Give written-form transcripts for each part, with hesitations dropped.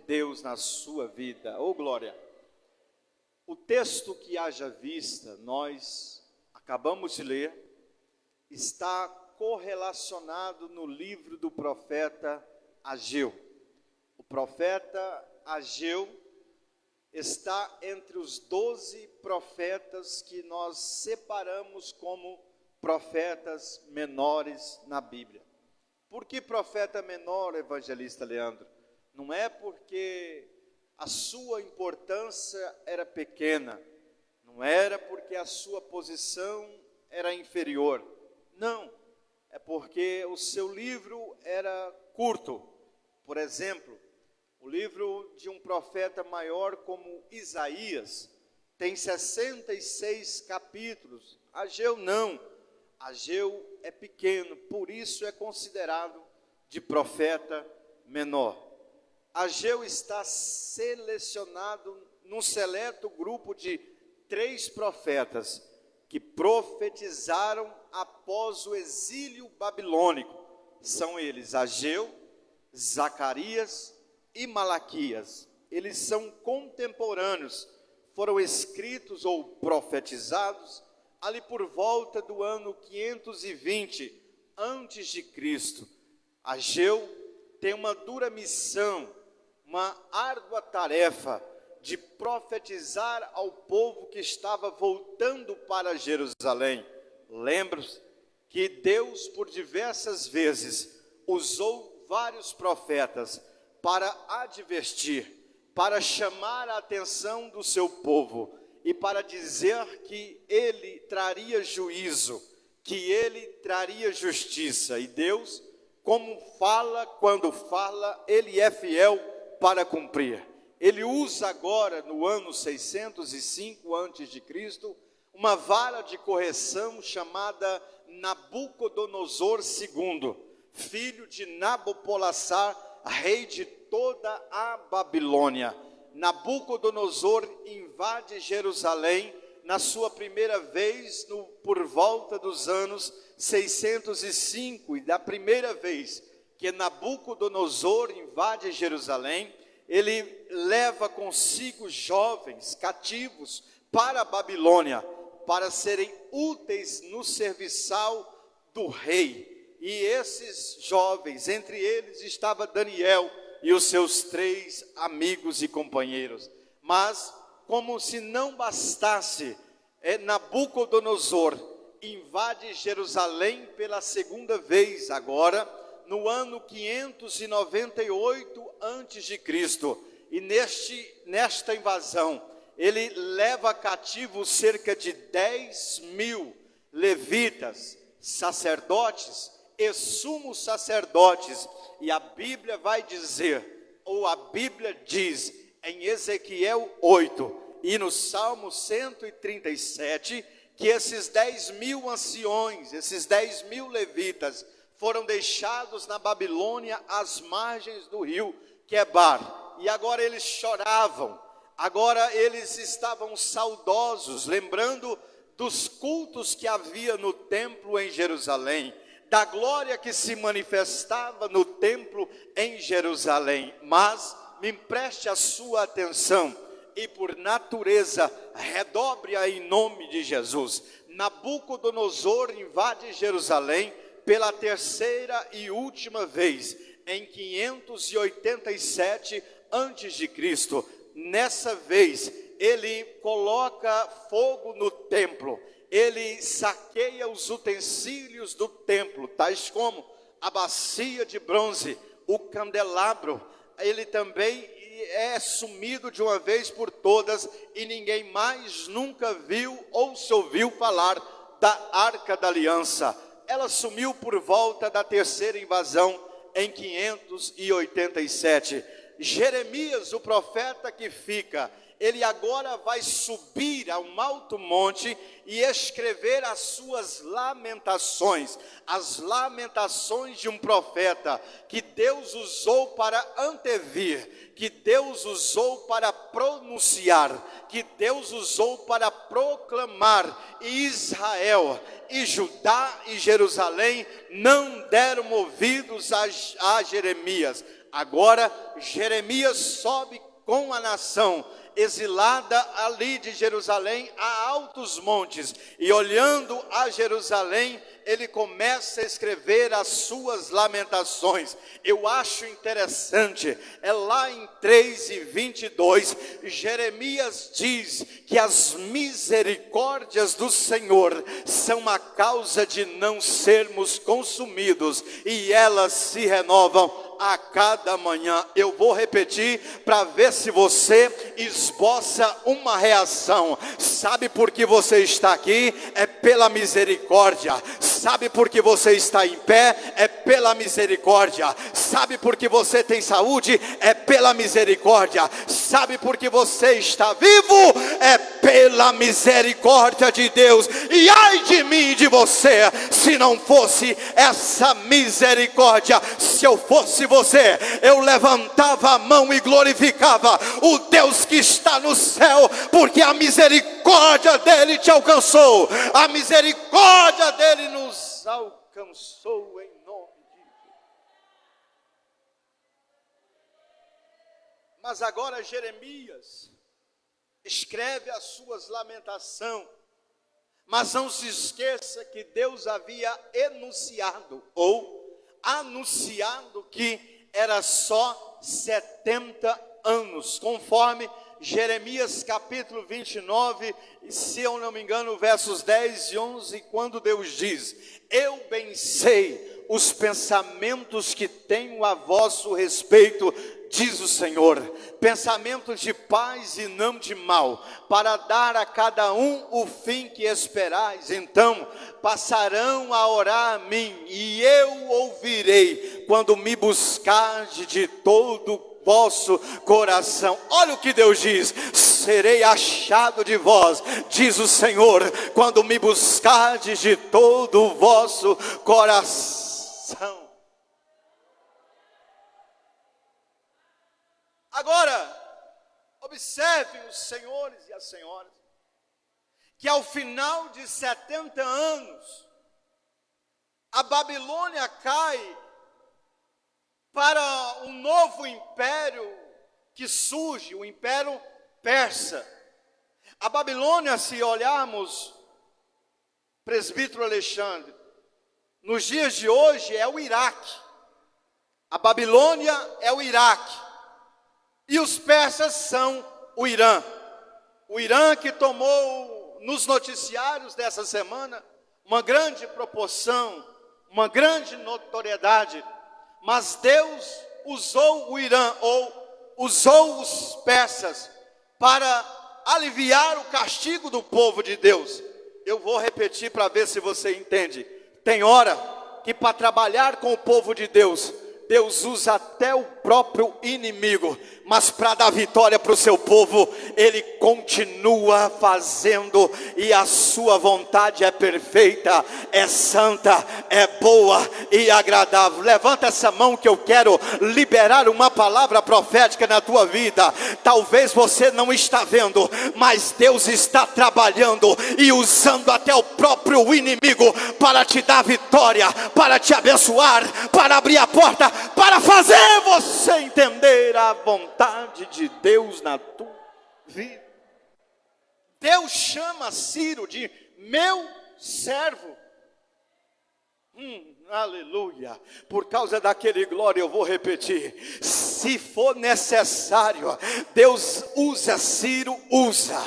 Deus na sua vida. Ô glória! O texto que haja vista, nós acabamos de ler, está correlacionado no livro do profeta Ageu. O profeta Ageu está entre os 12 profetas que nós separamos como profetas menores na Bíblia. Por que profeta menor, evangelista Leandro? Não é porque a sua importância era pequena, não era porque a sua posição era inferior, não, é porque o seu livro era curto. Por exemplo, o livro de um profeta maior como Isaías tem 66 capítulos, Ageu não, Ageu é pequeno, por isso é considerado de profeta menor. Ageu está selecionado num seleto grupo de 3 profetas que profetizaram após o exílio babilônico. São eles Ageu, Zacarias e Malaquias. Eles são contemporâneos, foram escritos ou profetizados ali por volta do ano 520 antes de Cristo. Ageu tem uma dura missão, uma árdua tarefa de profetizar ao povo que estava voltando para Jerusalém. Lembra-se que Deus, por diversas vezes, usou vários profetas para advertir, para chamar a atenção do seu povo e para dizer que ele traria juízo, que ele traria justiça. E Deus, como fala, quando fala, ele é fiel para cumprir. Ele usa agora, no ano 605 a.C., uma vara de correção chamada Nabucodonosor II, filho de Nabopolassar, rei de toda a Babilônia. Nabucodonosor invade Jerusalém na sua primeira vez, por volta dos anos 605, e da primeira vez que Nabucodonosor invade Jerusalém, ele leva consigo jovens cativos para a Babilônia, para serem úteis no serviçal do rei. E esses jovens, entre eles estava Daniel e os seus 3 amigos e companheiros. Mas, como se não bastasse, Nabucodonosor invade Jerusalém pela segunda vez agora, no ano 598 a.C. E nesta invasão, ele leva cativo cerca de 10.000 levitas, sacerdotes e sumos sacerdotes. E a Bíblia vai dizer, ou a Bíblia diz, em Ezequiel 8 e no Salmo 137, que esses 10.000 anciões, esses 10.000 levitas, foram deixados na Babilônia às margens do rio Quebar. E agora eles choravam, agora eles estavam saudosos, lembrando dos cultos que havia no templo em Jerusalém, da glória que se manifestava no templo em Jerusalém. Mas me preste a sua atenção e, por natureza, redobre-a em nome de Jesus. Nabucodonosor invade Jerusalém pela terceira e última vez, em 587 a.C. Nessa vez, ele coloca fogo no templo, ele saqueia os utensílios do templo, tais como a bacia de bronze, o candelabro. Ele também é sumido de uma vez por todas, e ninguém mais nunca viu ou se ouviu falar da Arca da Aliança. Ela sumiu por volta da terceira invasão, em 587. Jeremias, o profeta que fica, ele agora vai subir a um alto monte e escrever as suas lamentações, as lamentações de um profeta que Deus usou para antevir, que Deus usou para pronunciar, que Deus usou para proclamar. E Israel e Judá e Jerusalém não deram ouvidos a Jeremias. Agora Jeremias sobe com a nação exilada ali de Jerusalém a altos montes, e olhando a Jerusalém, ele começa a escrever as suas lamentações. Eu acho interessante, é lá em 3:22, Jeremias diz que as misericórdias do Senhor são a causa de não sermos consumidos, e elas se renovam a cada manhã. Eu vou repetir para ver se você esboça uma reação. Sabe por que você está aqui? É pela misericórdia. Sabe por que você está em pé? É pela misericórdia. Sabe por que você tem saúde? É pela misericórdia. Sabe por que você está vivo? É pela misericórdia de Deus. E ai de mim e de você, se não fosse essa misericórdia. Se eu fosse você, eu levantava a mão e glorificava o Deus que está no céu, porque a misericórdia dele te alcançou, a misericórdia dele nos alcançou em nome de Jesus. Mas agora Jeremias escreve as suas lamentações, mas não se esqueça que Deus havia enunciado ou anunciado que era só 70 anos, conforme Jeremias capítulo 29, se eu não me engano, versos 10 e 11, quando Deus diz: eu bem sei os pensamentos que tenho a vosso respeito, diz o Senhor, pensamentos de paz e não de mal, para dar a cada um o fim que esperais. Então passarão a orar a mim, e eu ouvirei, quando me buscardes de todo o vosso coração. Olha o que Deus diz: serei achado de vós, diz o Senhor, quando me buscardes de todo o vosso coração. Agora, observem os senhores e as senhoras, que ao final de 70 anos, a Babilônia cai para um novo império que surge, o Império Persa. A Babilônia, se olharmos, presbítero Alexandre, nos dias de hoje é o Iraque. A Babilônia é o Iraque. E os persas são o Irã. O Irã que tomou nos noticiários dessa semana uma grande proporção, uma grande notoriedade. Mas Deus usou o Irã, ou usou os persas, para aliviar o castigo do povo de Deus. Eu vou repetir para ver se você entende. Tem hora que para trabalhar com o povo de Deus, Deus usa até o próprio inimigo, mas para dar vitória para o seu povo, Ele continua fazendo, e a sua vontade é perfeita, é santa, é boa e agradável. Levanta essa mão que eu quero liberar uma palavra profética na tua vida. Talvez você não está vendo, mas Deus está trabalhando e usando até o próprio inimigo para te dar vitória, para te abençoar, para abrir a porta, para fazer você entender a vontade de Deus na tua vida. Deus chama Ciro de meu servo. Aleluia. Por causa daquele glória, eu vou repetir. Se for necessário, Deus usa Ciro, usa.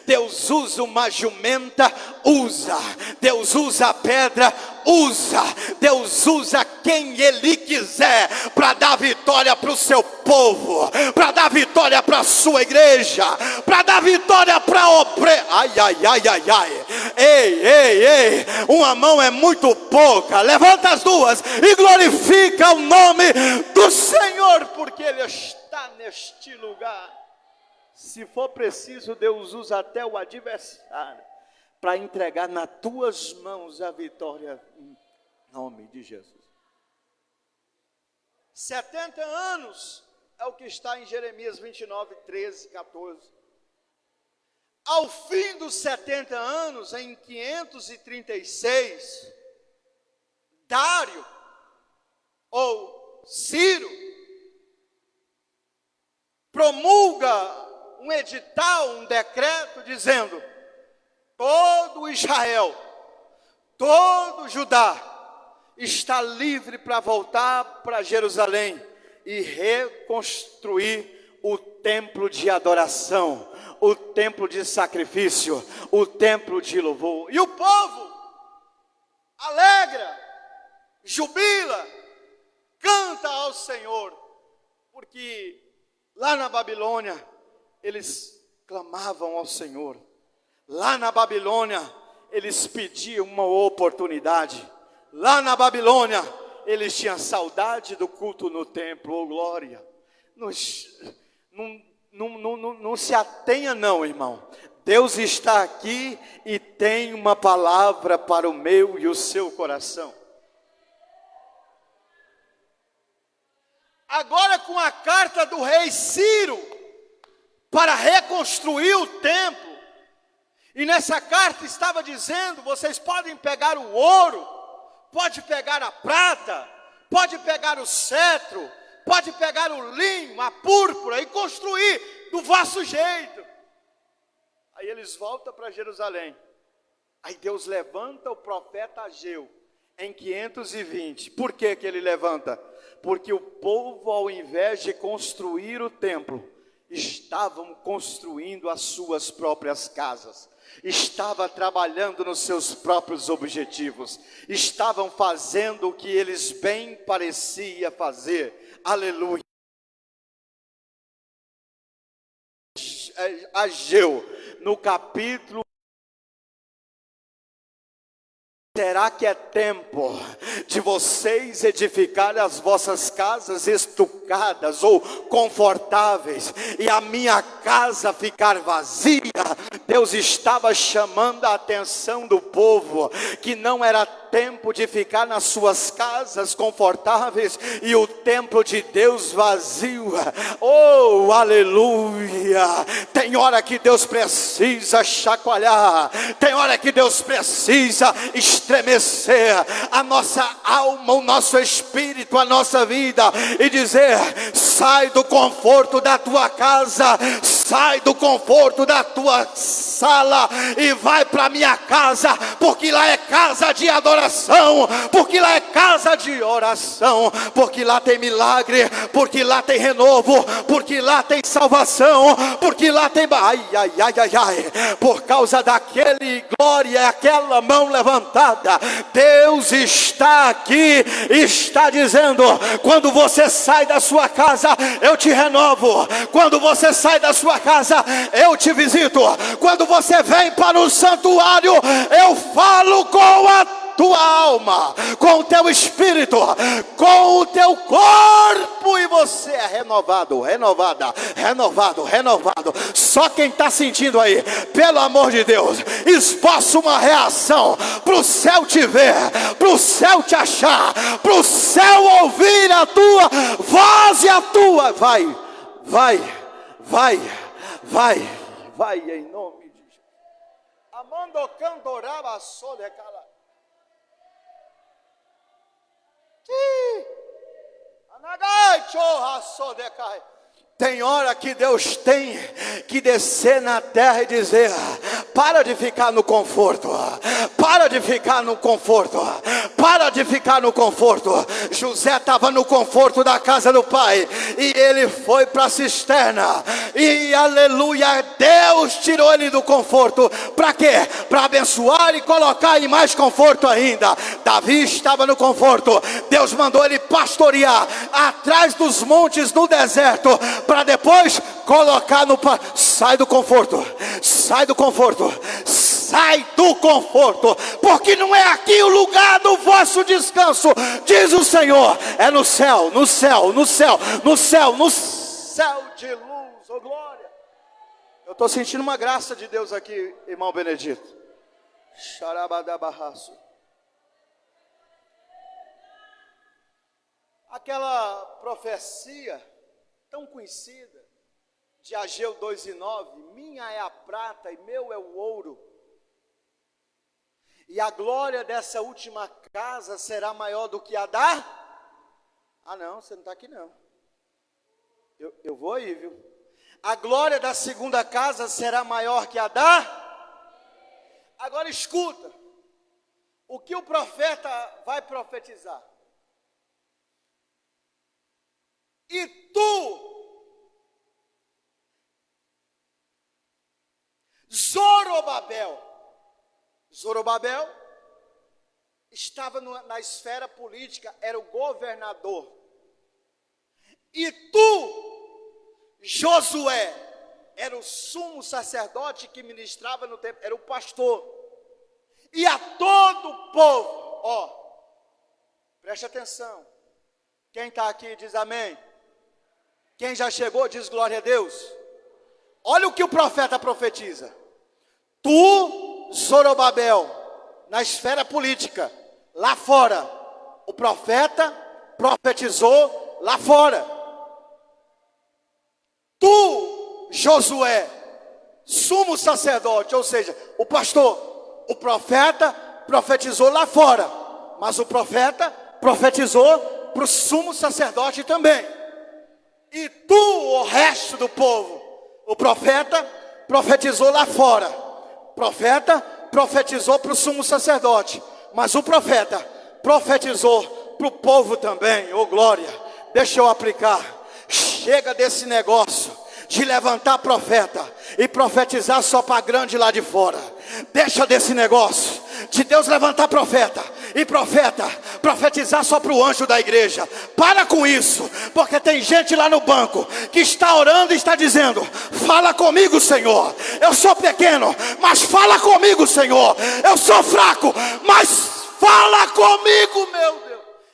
Deus usa uma jumenta, usa. Deus usa a pedra, usa. Deus usa quem Ele quiser para dar vitória para o seu povo, para dar vitória para a sua igreja, para dar vitória para a obreira. Ai, ai, ai, ai, ai. Ei, ei, ei. Uma mão é muito pouca. Levanta as duas e glorifica o nome do Senhor, porque Ele está neste lugar. Se for preciso, Deus usa até o adversário para entregar nas tuas mãos a vitória, em nome de Jesus. 70 anos é o que está em Jeremias 29, 13, 14. Ao fim dos 70 anos, em 536, Dário, ou Ciro, promulga um edital, um decreto dizendo: todo Israel, todo Judá está livre para voltar para Jerusalém e reconstruir o templo de adoração, o templo de sacrifício, o templo de louvor. E o povo alegra, jubila, canta ao Senhor, porque lá na Babilônia eles clamavam ao Senhor. Lá na Babilônia eles pediam uma oportunidade. Lá na Babilônia eles tinham saudade do culto no templo. Oh glória! Não se atenha não, irmão. Deus está aqui e tem uma palavra para o meu e o seu coração. Agora, com a carta do rei Ciro para reconstruir o templo, e nessa carta estava dizendo: vocês podem pegar o ouro, pode pegar a prata, pode pegar o cetro, pode pegar o linho, a púrpura e construir do vosso jeito. Aí eles voltam para Jerusalém. Aí Deus levanta o profeta Ageu em 520. Por que ele levanta? Porque o povo, ao invés de construir o templo, estavam construindo as suas próprias casas, estava trabalhando nos seus próprios objetivos, estavam fazendo o que eles bem parecia fazer. Aleluia. Ageu, no capítulo: será que é tempo de vocês edificarem as vossas casas estucadas ou confortáveis e a minha casa ficar vazia? Deus estava chamando a atenção do povo que não era tempo de ficar nas suas casas confortáveis e o templo de Deus vazio. Oh, aleluia! Tem hora que Deus precisa chacoalhar, tem hora que Deus precisa estremecer a nossa alma, o nosso espírito, a nossa vida, e dizer: sai do conforto da tua casa, sai do conforto da tua sala e vai para a minha casa, porque lá é casa de adoração, porque lá é casa de oração, porque lá tem milagre, porque lá tem renovo, porque lá tem salvação, porque lá tem... Por causa daquele glória, aquela mão levantada, Deus está aqui e está dizendo: quando você sai da sua casa, eu te renovo. Quando você sai da sua casa, eu te visito. Quando você vem para o santuário, eu falo com a tua alma, com o teu espírito, com o teu corpo, e você é renovado, renovada, renovado, renovado. Só quem está sentindo aí, pelo amor de Deus, esboça uma reação para o céu te ver, para o céu te achar, para o céu ouvir a tua voz e a tua... Vai em nome de Jesus. Amando candorava sole cala. Tem hora que Deus tem que descer na terra e dizer: para de ficar no conforto, para de ficar no conforto, para de ficar no conforto. José estava no conforto da casa do pai e ele foi para a cisterna, e aleluia, Deus tirou ele do conforto. Para quê? Para abençoar e colocar em mais conforto ainda. Davi estava no conforto, Deus mandou ele pastorear atrás dos montes no deserto, para depois colocar no... Sai do conforto, sai do conforto, sai do conforto, porque não é aqui o lugar do vosso descanso, diz o Senhor. É no céu, no céu, no céu, no céu, no céu de luz, oh glória. Eu estou sentindo uma graça de Deus aqui, irmão Benedito. Xarabadabarraço. Aquela profecia tão conhecida de Ageu 2:9: minha é a prata e meu é o ouro, e a glória dessa última casa será maior do que a da... Ah não, você não está aqui não. Eu vou aí, viu? A glória da segunda casa será maior que a da... Agora escuta, o que o profeta vai profetizar? E tu, Zorobabel estava na esfera política, era o governador. E tu, Josué, era o sumo sacerdote que ministrava no templo, era o pastor. E a todo o povo, preste atenção. Quem está aqui diz amém. Quem já chegou diz glória a Deus. Olha o que o profeta profetiza. Tu, Zorobabel, na esfera política, lá fora, o profeta profetizou lá fora. Tu, Josué, sumo sacerdote, ou seja, o pastor, o profeta profetizou lá fora, mas o profeta profetizou para o sumo sacerdote também. E tu, o resto do povo, o profeta profetizou lá fora, o profeta profetizou para o sumo sacerdote, mas o profeta profetizou para o povo também. Oh glória, deixa eu aplicar. Chega desse negócio de levantar profeta e profetizar só para grande lá de fora. Deixa desse negócio de Deus levantar profeta e profetizar só para o anjo da igreja. Para com isso, porque tem gente lá no banco que está orando e está dizendo: fala comigo, Senhor, eu sou pequeno, mas fala comigo, Senhor, eu sou fraco, mas fala comigo, meu Deus.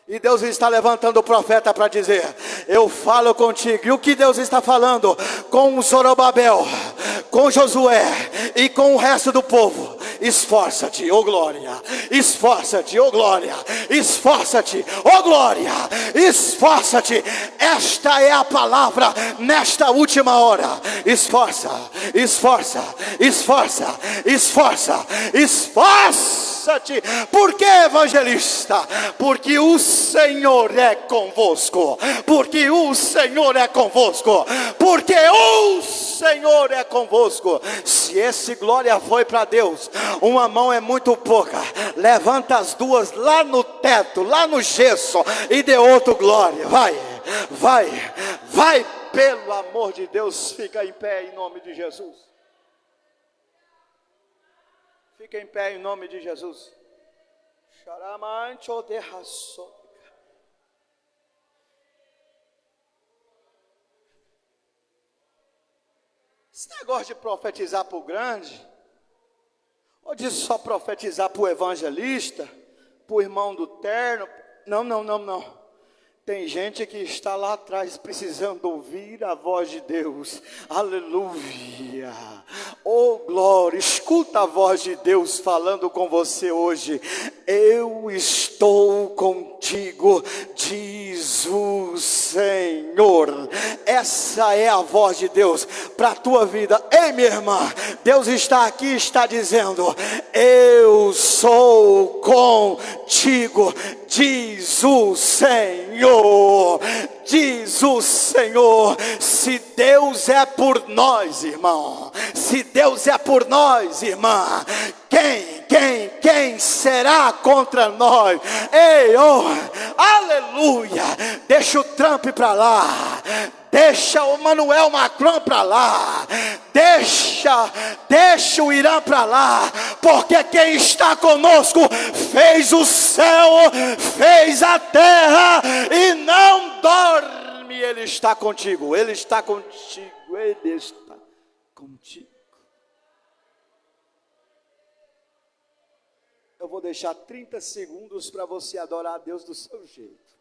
E Deus está levantando o profeta para dizer: eu falo contigo. E o que Deus está falando com Zorobabel, com Josué e com o resto do povo? Esforça-te, ó glória. Esforça-te, ó glória. Esforça-te, ó glória. Esforça-te. Esta é a palavra nesta última hora. Esforça, esforça, esforça, esforça, esforça-te. Por que, evangelista? Porque o Senhor é convosco. Porque o Senhor é convosco. Porque o Senhor é convosco. Se esse glória foi para Deus, uma mão é muito pouca. Levanta as duas lá no teto, lá no gesso, e dê outro glória. Vai, vai, vai, pelo amor de Deus. Fica em pé em nome de Jesus. Fica em pé em nome de Jesus. Esse negócio de profetizar para o grande, ou de só profetizar para o evangelista, para o irmão do terno, não. Tem gente que está lá atrás precisando ouvir a voz de Deus. Aleluia. Oh glória, escuta a voz de Deus falando com você hoje. Eu estou contigo, diz o Senhor. Essa é a voz de Deus para a tua vida. Ei, minha irmã, Deus está aqui, está dizendo: eu sou contigo, diz o Senhor. Diz o Senhor. Se Deus é por nós, irmão, se Deus é por nós, irmã, quem será contra nós? Ei, aleluia. Deixa o Trump para lá, deixa o Emmanuel Macron para lá, deixa o Irã para lá, porque quem está conosco fez o céu, fez a terra e não dorme. Ele está contigo, Ele está contigo, Ele está contigo. Eu vou deixar 30 segundos para você adorar a Deus do seu jeito.